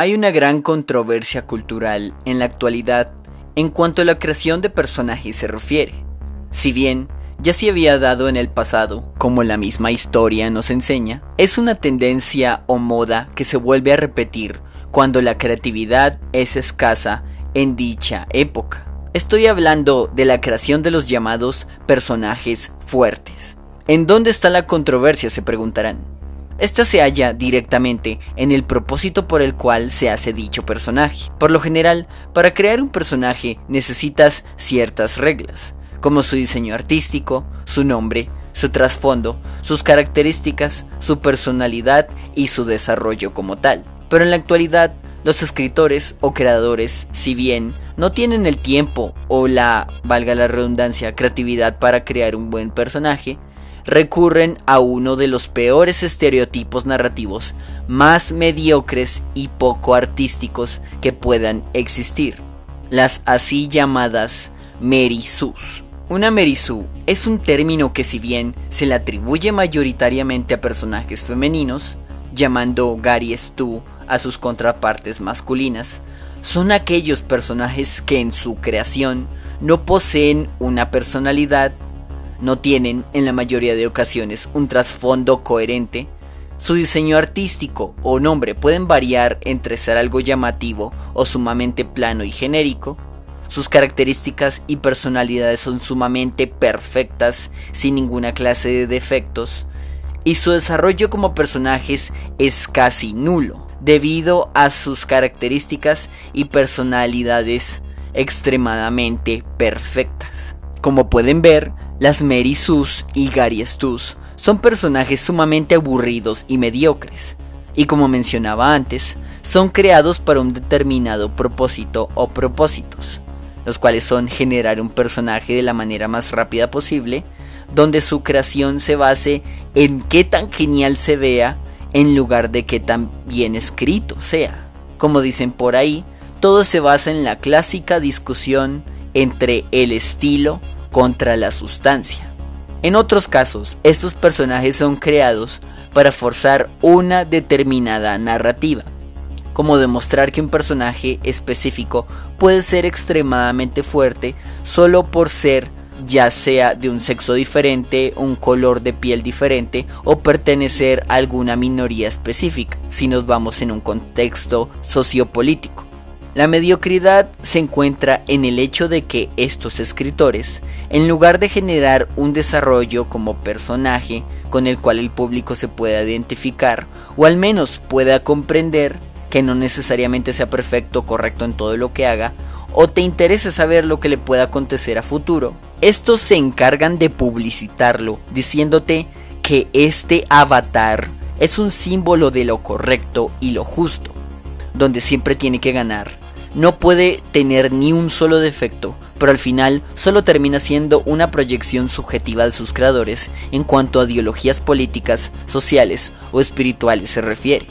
Hay una gran controversia cultural en la actualidad en cuanto a la creación de personajes se refiere. Si bien ya se había dado en el pasado, como la misma historia nos enseña, es una tendencia o moda que se vuelve a repetir cuando la creatividad es escasa en dicha época. Estoy hablando de la creación de los llamados personajes fuertes. ¿En dónde está la controversia?, se preguntarán. Esta se halla directamente en el propósito por el cual se hace dicho personaje. Por lo general, para crear un personaje necesitas ciertas reglas, como su diseño artístico, su nombre, su trasfondo, sus características, su personalidad y su desarrollo como tal. Pero en la actualidad, los escritores o creadores, si bien no tienen el tiempo o la, valga la redundancia, creatividad para crear un buen personaje, recurren a uno de los peores estereotipos narrativos más mediocres y poco artísticos que puedan existir: las así llamadas Mary Sues. Una Mary Sue es un término que, si bien se le atribuye mayoritariamente a personajes femeninos, llamando Gary Stu a sus contrapartes masculinas, son aquellos personajes que en su creación no poseen una personalidad, no tienen en la mayoría de ocasiones un trasfondo coherente. Su diseño artístico o nombre pueden variar entre ser algo llamativo o sumamente plano y genérico. Sus características y personalidades son sumamente perfectas, sin ninguna clase de defectos, y su desarrollo como personajes es casi nulo, debido a sus características y personalidades extremadamente perfectas. Como pueden ver, las Mary Sues y Gary Stus son personajes sumamente aburridos y mediocres, y como mencionaba antes, son creados para un determinado propósito o propósitos, los cuales son generar un personaje de la manera más rápida posible, donde su creación se base en qué tan genial se vea en lugar de qué tan bien escrito sea. Como dicen por ahí, todo se basa en la clásica discusión entre el estilo contra la sustancia. En otros casos, estos personajes son creados para forzar una determinada narrativa, como demostrar que un personaje específico puede ser extremadamente fuerte solo por ser ya sea de un sexo diferente, un color de piel diferente o pertenecer a alguna minoría específica, si nos vamos en un contexto sociopolítico. La mediocridad se encuentra en el hecho de que estos escritores, en lugar de generar un desarrollo como personaje con el cual el público se pueda identificar, o al menos pueda comprender, que no necesariamente sea perfecto o correcto en todo lo que haga, o te interese saber lo que le pueda acontecer a futuro, estos se encargan de publicitarlo, diciéndote que este avatar es un símbolo de lo correcto y lo justo, donde siempre tiene que ganar. No puede tener ni un solo defecto, pero al final solo termina siendo una proyección subjetiva de sus creadores en cuanto a ideologías políticas, sociales o espirituales se refiere.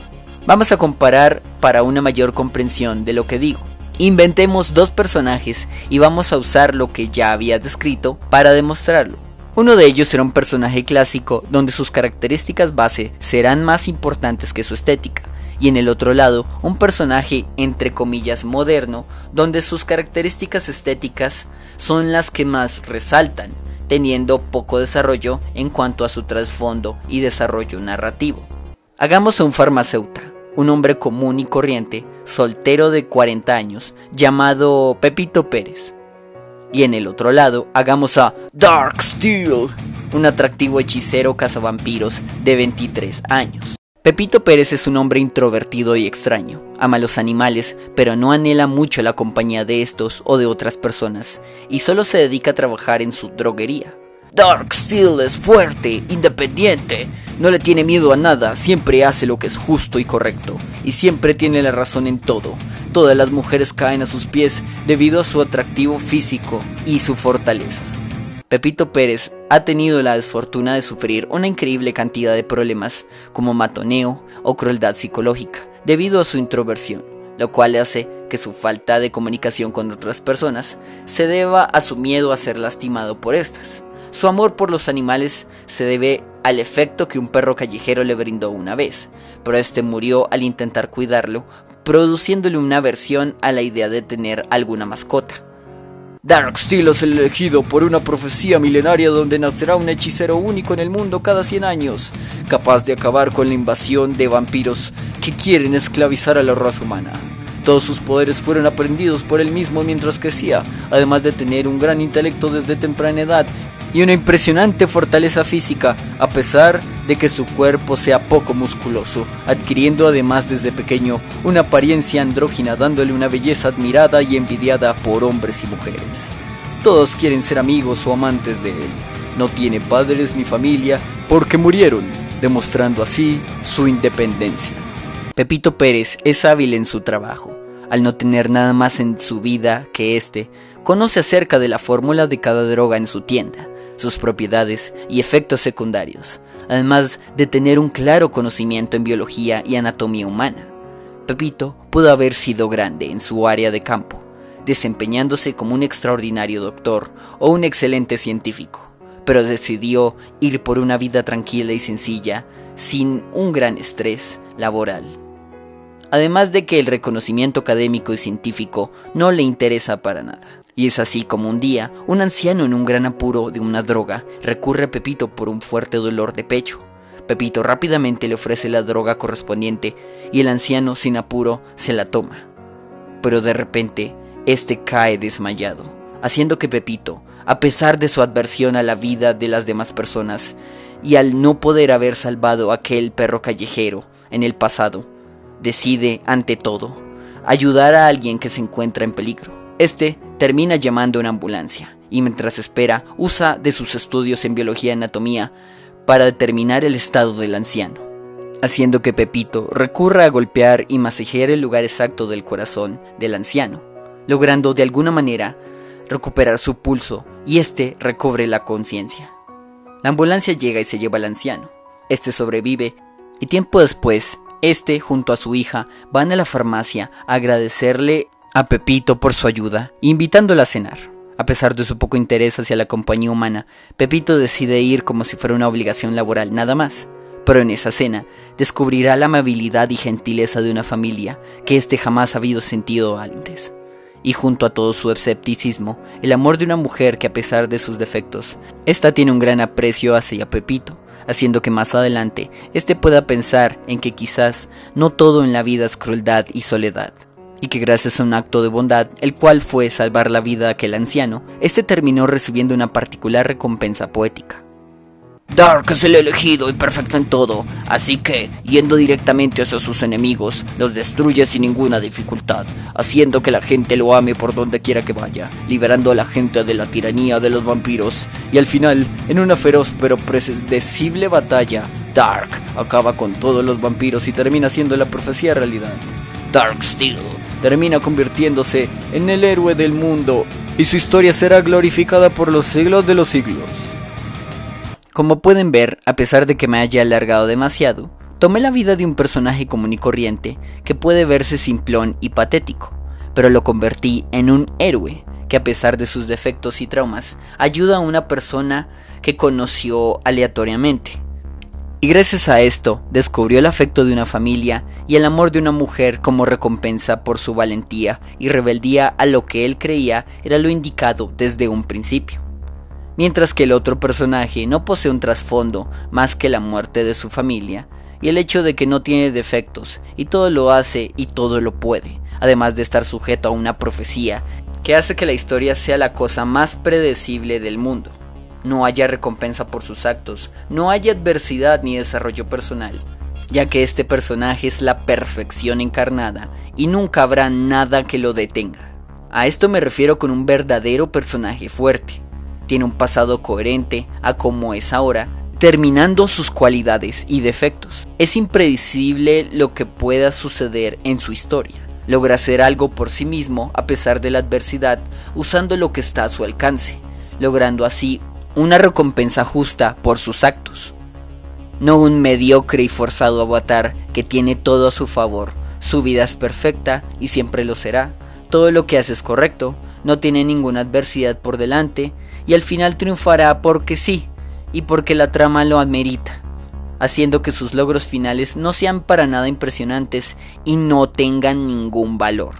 Vamos a comparar para una mayor comprensión de lo que digo. Inventemos dos personajes y vamos a usar lo que ya había descrito para demostrarlo. Uno de ellos será un personaje clásico donde sus características base serán más importantes que su estética, y en el otro lado un personaje entre comillas moderno donde sus características estéticas son las que más resaltan, teniendo poco desarrollo en cuanto a su trasfondo y desarrollo narrativo. Hagamos a un farmacéutico, un hombre común y corriente, soltero de 40 años, llamado Pepito Pérez. Y en el otro lado, hagamos a Darksteel, un atractivo hechicero cazavampiros de 23 años. Pepito Pérez es un hombre introvertido y extraño, ama los animales, pero no anhela mucho la compañía de estos o de otras personas, y solo se dedica a trabajar en su droguería. Darksteel es fuerte, independiente, no le tiene miedo a nada, siempre hace lo que es justo y correcto, y siempre tiene la razón en todo. Todas las mujeres caen a sus pies debido a su atractivo físico y su fortaleza. Pepito Pérez ha tenido la desfortuna de sufrir una increíble cantidad de problemas como matoneo o crueldad psicológica debido a su introversión, lo cual hace que su falta de comunicación con otras personas se deba a su miedo a ser lastimado por estas. Su amor por los animales se debe al efecto que un perro callejero le brindó una vez, pero este murió al intentar cuidarlo produciéndole una aversión a la idea de tener alguna mascota. Darksteel es el elegido por una profecía milenaria donde nacerá un hechicero único en el mundo cada 100 años, capaz de acabar con la invasión de vampiros que quieren esclavizar a la raza humana. Todos sus poderes fueron aprendidos por él mismo mientras crecía, además de tener un gran intelecto desde temprana edad y una impresionante fortaleza física, a pesar de que su cuerpo sea poco musculoso, adquiriendo además desde pequeño una apariencia andrógina, dándole una belleza admirada y envidiada por hombres y mujeres. Todos quieren ser amigos o amantes de él. No tiene padres ni familia porque murieron, demostrando así su independencia. Pepito Pérez es hábil en su trabajo. Al no tener nada más en su vida que conoce acerca de la fórmula de cada droga en su tienda, sus propiedades y efectos secundarios, además de tener un claro conocimiento en biología y anatomía humana. Pepito pudo haber sido grande en su área de campo, desempeñándose como un extraordinario doctor o un excelente científico, pero decidió ir por una vida tranquila y sencilla, sin un gran estrés laboral. Además de que el reconocimiento académico y científico no le interesa para nada. Y es así como un día, un anciano en un gran apuro de una droga recurre a Pepito por un fuerte dolor de pecho. Pepito rápidamente le ofrece la droga correspondiente y el anciano sin apuro se la toma. Pero de repente, cae desmayado, haciendo que Pepito, a pesar de su adversión a la vida de las demás personas y al no poder haber salvado a aquel perro callejero en el pasado, decide, ante todo, ayudar a alguien que se encuentra en peligro. Termina llamando a una ambulancia y mientras espera usa de sus estudios en biología y anatomía para determinar el estado del anciano, haciendo que Pepito recurra a golpear y masajear el lugar exacto del corazón del anciano, logrando de alguna manera recuperar su pulso y recobre la conciencia. La ambulancia llega y se lleva al anciano. Sobrevive y tiempo después, junto a su hija van a la farmacia a agradecerle a Pepito por su ayuda, invitándola a cenar. A pesar de su poco interés hacia la compañía humana, Pepito decide ir como si fuera una obligación laboral nada más. Pero en esa cena, descubrirá la amabilidad y gentileza de una familia que jamás ha habido sentido antes. Y junto a todo su escepticismo, el amor de una mujer que a pesar de sus defectos, tiene un gran aprecio hacia Pepito, haciendo que más adelante, pueda pensar en que quizás no todo en la vida es crueldad y soledad. Y que gracias a un acto de bondad, el cual fue salvar la vida de aquel anciano, terminó recibiendo una particular recompensa poética. Dark es el elegido y perfecto en todo, así que, yendo directamente hacia sus enemigos, los destruye sin ninguna dificultad, haciendo que la gente lo ame por donde quiera que vaya, liberando a la gente de la tiranía de los vampiros, y al final, en una feroz pero predecible batalla, Dark acaba con todos los vampiros y termina siendo la profecía realidad. Darksteel termina convirtiéndose en el héroe del mundo y su historia será glorificada por los siglos de los siglos. Como pueden ver, a pesar de que me haya alargado demasiado, tomé la vida de un personaje común y corriente que puede verse simplón y patético, pero lo convertí en un héroe que a pesar de sus defectos y traumas, ayuda a una persona que conoció aleatoriamente. Y gracias a esto, descubrió el afecto de una familia y el amor de una mujer como recompensa por su valentía y rebeldía a lo que él creía era lo indicado desde un principio. Mientras que el otro personaje no posee un trasfondo más que la muerte de su familia y el hecho de que no tiene defectos y todo lo hace y todo lo puede, además de estar sujeto a una profecía que hace que la historia sea la cosa más predecible del mundo. No haya recompensa por sus actos, no haya adversidad ni desarrollo personal, ya que este personaje es la perfección encarnada y nunca habrá nada que lo detenga. A esto me refiero con un verdadero personaje fuerte. Tiene un pasado coherente a como es ahora, terminando sus cualidades y defectos. Es impredecible lo que pueda suceder en su historia. Logra hacer algo por sí mismo a pesar de la adversidad, usando lo que está a su alcance, logrando así una recompensa justa por sus actos. No un mediocre y forzado avatar que tiene todo a su favor. Su vida es perfecta y siempre lo será. Todo lo que hace es correcto, no tiene ninguna adversidad por delante y al final triunfará porque sí y porque la trama lo amerita. haciendo que sus logros finales no sean para nada impresionantes y no tengan ningún valor.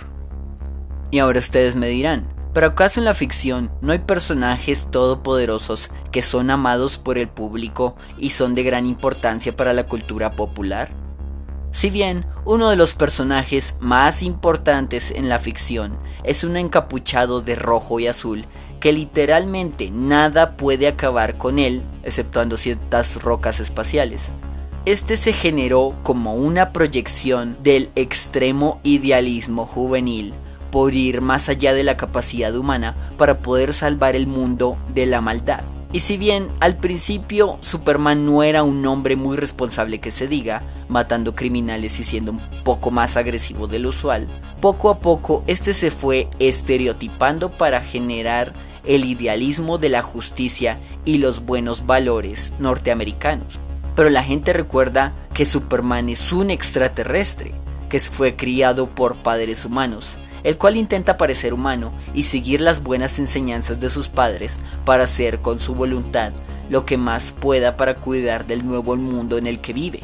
Y ahora ustedes me dirán, ¿pero acaso en la ficción no hay personajes todopoderosos que son amados por el público y son de gran importancia para la cultura popular? Si bien uno de los personajes más importantes en la ficción es un encapuchado de rojo y azul que literalmente nada puede acabar con él, exceptuando ciertas rocas espaciales. Este se generó como una proyección del extremo idealismo juvenil por ir más allá de la capacidad humana para poder salvar el mundo de la maldad. Y si bien al principio Superman no era un hombre muy responsable que se diga, matando criminales y siendo un poco más agresivo de lo usual, poco a poco este se fue estereotipando para generar el idealismo de la justicia y los buenos valores norteamericanos. Pero la gente recuerda que Superman es un extraterrestre, que fue criado por padres humanos, el cual intenta parecer humano y seguir las buenas enseñanzas de sus padres para hacer con su voluntad lo que más pueda para cuidar del nuevo mundo en el que vive.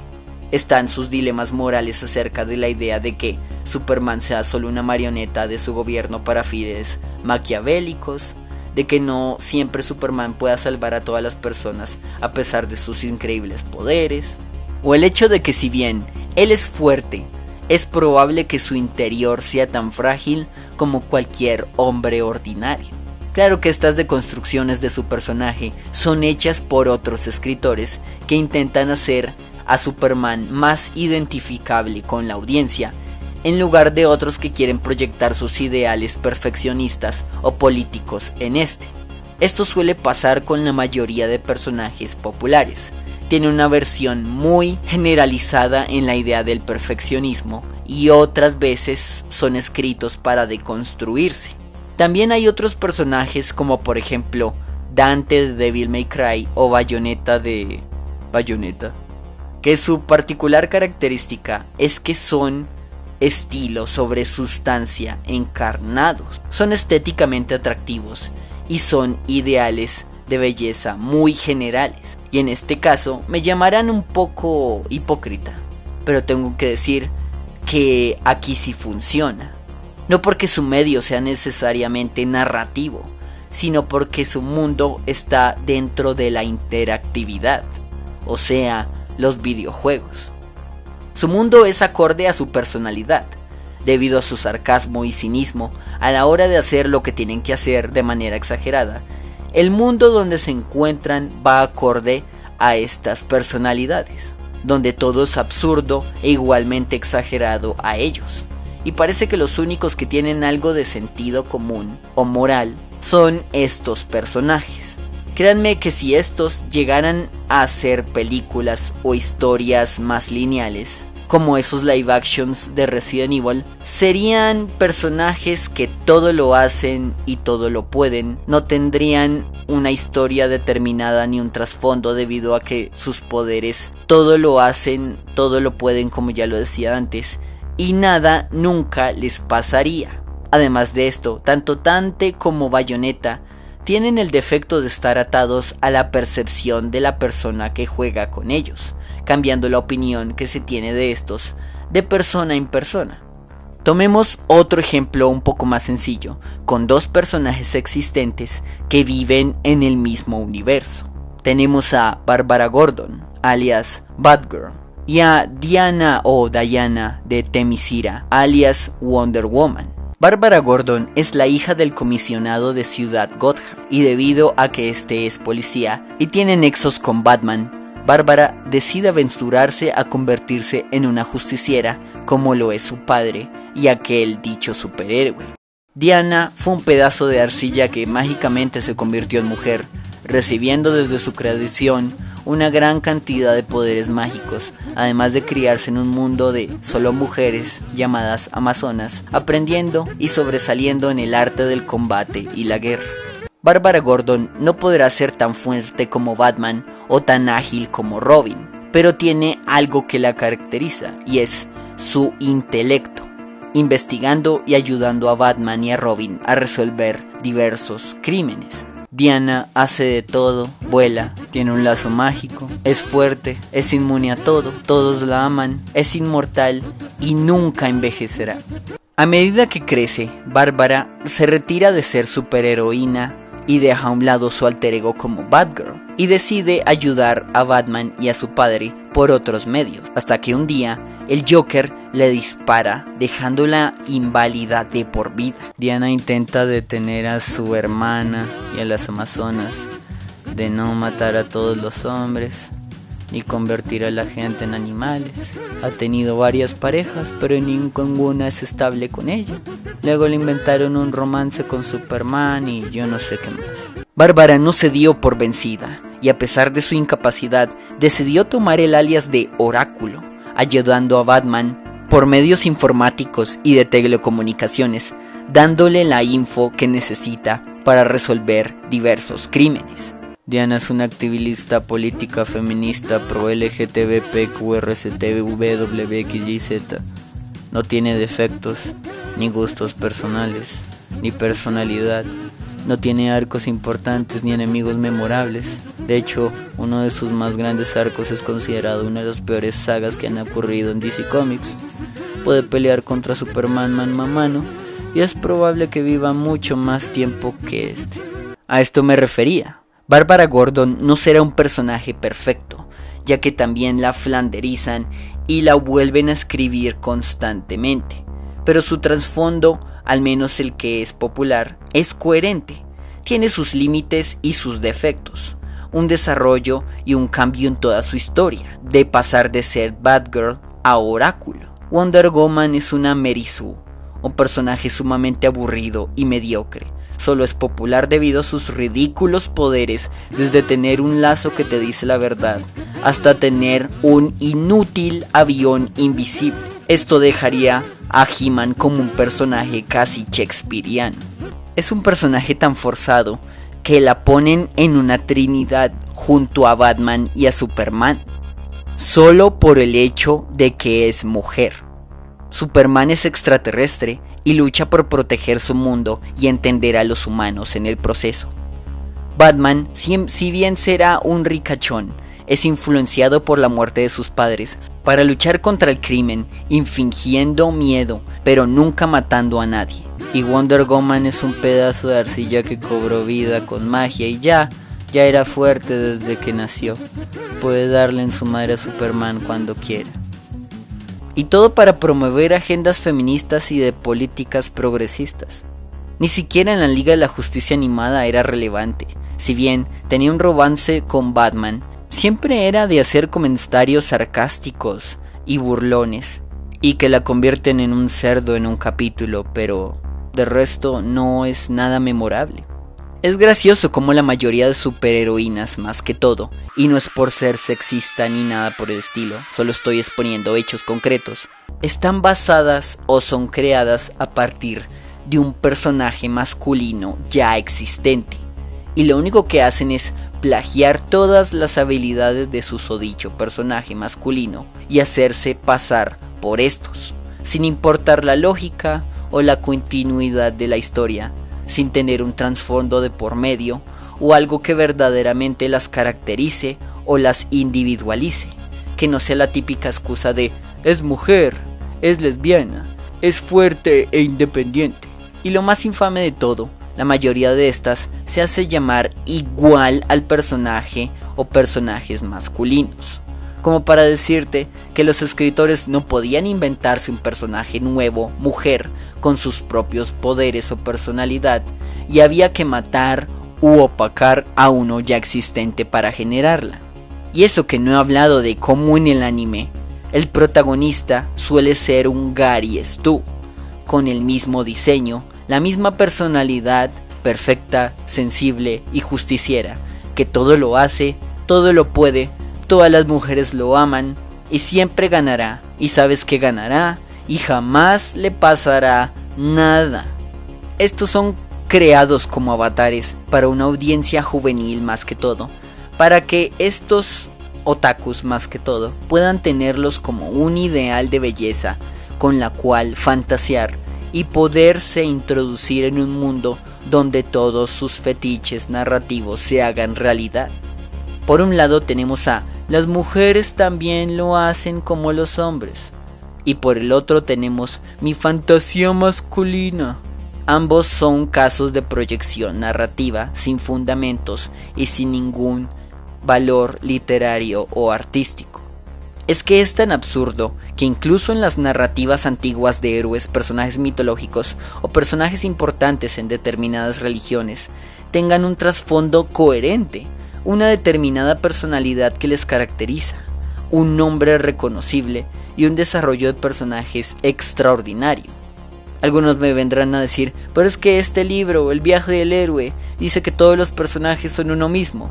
Están sus dilemas morales acerca de la idea de que Superman sea solo una marioneta de su gobierno para fines maquiavélicos, de que no siempre Superman pueda salvar a todas las personas a pesar de sus increíbles poderes, o el hecho de que si bien él es fuerte, es probable que su interior sea tan frágil como cualquier hombre ordinario. Claro que estas deconstrucciones de su personaje son hechas por otros escritores que intentan hacer a Superman más identificable con la audiencia, en lugar de otros que quieren proyectar sus ideales perfeccionistas o políticos en este. Esto suele pasar con la mayoría de personajes populares. Tiene una versión muy generalizada en la idea del perfeccionismo y otras veces son escritos para deconstruirse. También hay otros personajes como por ejemplo Dante de Devil May Cry o Bayonetta de Bayonetta, que su particular característica es que son estilo sobre sustancia encarnados. Son estéticamente atractivos y son ideales de belleza muy generales. Y en este caso me llamarán un poco hipócrita, pero tengo que decir que aquí sí funciona. No porque su medio sea necesariamente narrativo, sino porque su mundo está dentro de la interactividad, o sea, los videojuegos. Su mundo es acorde a su personalidad, debido a su sarcasmo y cinismo a la hora de hacer lo que tienen que hacer de manera exagerada. El mundo donde se encuentran va acorde a estas personalidades, donde todo es absurdo e igualmente exagerado a ellos. Y parece que los únicos que tienen algo de sentido común o moral son estos personajes. Créanme que si estos llegaran a hacer películas o historias más lineales, como esos live actions de Resident Evil, serían personajes que todo lo hacen y todo lo pueden, no tendrían una historia determinada ni un trasfondo debido a que sus poderes todo lo hacen, todo lo pueden como ya lo decía antes, y nada nunca les pasaría. Además de esto, tanto Dante como Bayonetta tienen el defecto de estar atados a la percepción de la persona que juega con ellos, cambiando la opinión que se tiene de estos de persona en persona. Tomemos otro ejemplo un poco más sencillo, con dos personajes existentes que viven en el mismo universo. Tenemos a Bárbara Gordon, alias Batgirl, y a Diana o Diana de Themyscira, alias Wonder Woman. Bárbara Gordon es la hija del comisionado de Ciudad Gotham, y debido a que este es policía y tiene nexos con Batman, Bárbara decide aventurarse a convertirse en una justiciera como lo es su padre y aquel dicho superhéroe. Diana fue un pedazo de arcilla que mágicamente se convirtió en mujer, recibiendo desde su creación una gran cantidad de poderes mágicos, además de criarse en un mundo de solo mujeres llamadas amazonas, aprendiendo y sobresaliendo en el arte del combate y la guerra. Bárbara Gordon no podrá ser tan fuerte como Batman o tan ágil como Robin, pero tiene algo que la caracteriza y es su intelecto, investigando y ayudando a Batman y a Robin a resolver diversos crímenes. Diana hace de todo, vuela, tiene un lazo mágico, es fuerte, es inmune a todo, todos la aman, es inmortal y nunca envejecerá. A medida que crece, Bárbara se retira de ser superheroína y deja a un lado su alter ego como Batgirl y decide ayudar a Batman y a su padre por otros medios, hasta que un día el Joker le dispara dejándola inválida de por vida. Diana intenta detener a su hermana y a las amazonas de no matar a todos los hombres ni convertir a la gente en animales. Ha tenido varias parejas, pero ninguna es estable con ella. Luego le inventaron un romance con Superman y yo no sé qué más. Bárbara no se dio por vencida y a pesar de su incapacidad decidió tomar el alias de Oráculo, ayudando a Batman por medios informáticos y de telecomunicaciones, dándole la info que necesita para resolver diversos crímenes. Diana es una activista política feminista pro LGTBPQRSTVWXYZ. No tiene defectos, ni gustos personales, ni personalidad. No tiene arcos importantes ni enemigos memorables. De hecho, uno de sus más grandes arcos es considerado una de las peores sagas que han ocurrido en DC Comics. Puede pelear contra Superman mano a mano y es probable que viva mucho más tiempo que este. A esto me refería. Bárbara Gordon no será un personaje perfecto, ya que también la flanderizan y la vuelven a escribir constantemente, pero su trasfondo, al menos el que es popular, es coherente, tiene sus límites y sus defectos, un desarrollo y un cambio en toda su historia, de pasar de ser Batgirl a Oráculo. Wonder Woman es una Mary Sue, un personaje sumamente aburrido y mediocre. Solo es popular debido a sus ridículos poderes, desde tener un lazo que te dice la verdad, hasta tener un inútil avión invisible. Esto dejaría a He-Man como un personaje casi shakespeariano. Es un personaje tan forzado que la ponen en una trinidad junto a Batman y a Superman, solo por el hecho de que es mujer. Superman es extraterrestre y lucha por proteger su mundo y entender a los humanos en el proceso. Batman, si bien será un ricachón, es influenciado por la muerte de sus padres para luchar contra el crimen, infringiendo miedo, pero nunca matando a nadie. Y Wonder Woman es un pedazo de arcilla que cobró vida con magia y ya era fuerte desde que nació. Puede darle en su madre a Superman cuando quiera. Y todo para promover agendas feministas y de políticas progresistas. Ni siquiera en la Liga de la Justicia Animada era relevante. Si bien tenía un romance con Batman, siempre era de hacer comentarios sarcásticos y burlones, y que la convierten en un cerdo en un capítulo, pero de resto no es nada memorable. Es gracioso como la mayoría de superheroínas, más que todo, y no es por ser sexista ni nada por el estilo, solo estoy exponiendo hechos concretos, están basadas o son creadas a partir de un personaje masculino ya existente, y lo único que hacen es plagiar todas las habilidades de su susodicho personaje masculino y hacerse pasar por estos, sin importar la lógica o la continuidad de la historia, sin tener un trasfondo de por medio o algo que verdaderamente las caracterice o las individualice, que no sea la típica excusa de es mujer, es lesbiana, es fuerte e independiente. Y lo más infame de todo, la mayoría de estas se hace llamar igual al personaje o personajes masculinos, como para decirte que los escritores no podían inventarse un personaje nuevo, mujer, con sus propios poderes o personalidad, y había que matar u opacar a uno ya existente para generarla. Y eso que no he hablado de cómo en el anime, el protagonista suele ser un Gary Stu, con el mismo diseño, la misma personalidad, perfecta, sensible y justiciera, que todo lo hace, todo lo puede, todas las mujeres lo aman y siempre ganará, y sabes que ganará y jamás le pasará nada. Estos son creados como avatares para una audiencia juvenil más que todo, para que estos otakus más que todo puedan tenerlos como un ideal de belleza con la cual fantasear y poderse introducir en un mundo donde todos sus fetiches narrativos se hagan realidad. Por un lado tenemos a las mujeres también lo hacen como los hombres, y por el otro tenemos mi fantasía masculina. Ambos son casos de proyección narrativa sin fundamentos y sin ningún valor literario o artístico. Es que es tan absurdo que incluso en las narrativas antiguas de héroes, personajes mitológicos o personajes importantes en determinadas religiones tengan un trasfondo coherente, una determinada personalidad que les caracteriza, un nombre reconocible y un desarrollo de personajes extraordinario. Algunos me vendrán a decir, pero es que este libro, El viaje del héroe, dice que todos los personajes son uno mismo.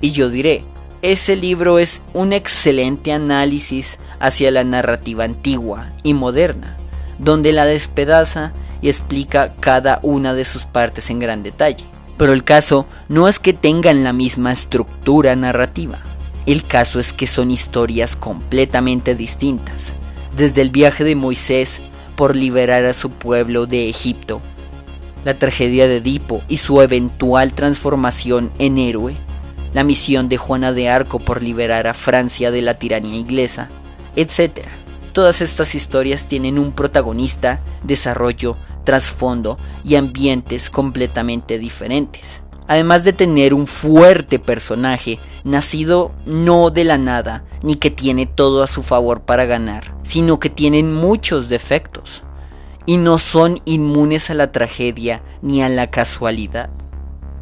Y yo diré, ese libro es un excelente análisis hacia la narrativa antigua y moderna, donde la despedaza y explica cada una de sus partes en gran detalle. Pero el caso no es que tengan la misma estructura narrativa. El caso es que son historias completamente distintas. Desde el viaje de Moisés por liberar a su pueblo de Egipto, la tragedia de Edipo y su eventual transformación en héroe, la misión de Juana de Arco por liberar a Francia de la tiranía inglesa, etc. Todas estas historias tienen un protagonista, desarrollo, trasfondo y ambientes completamente diferentes. Además de tener un fuerte personaje, nacido no de la nada, ni que tiene todo a su favor para ganar, sino que tienen muchos defectos, y no son inmunes a la tragedia ni a la casualidad.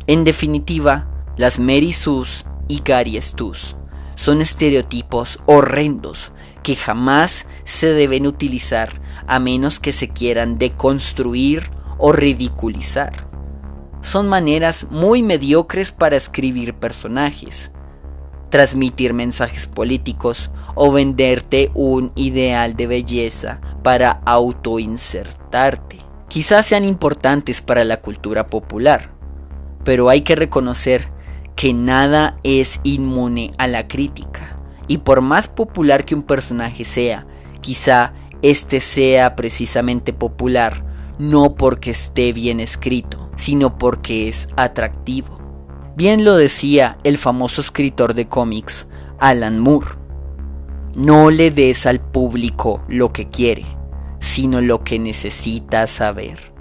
En definitiva, las Mary Sues y Gary Stu's son estereotipos horrendos que jamás se deben utilizar a menos que se quieran deconstruir o ridiculizar. Son maneras muy mediocres para escribir personajes, transmitir mensajes políticos o venderte un ideal de belleza para autoinsertarte. Quizás sean importantes para la cultura popular, pero hay que reconocer que nada es inmune a la crítica, y por más popular que un personaje sea, quizá este sea precisamente popular no porque esté bien escrito, sino porque es atractivo. Bien lo decía el famoso escritor de cómics Alan Moore: no le des al público lo que quiere, sino lo que necesita saber.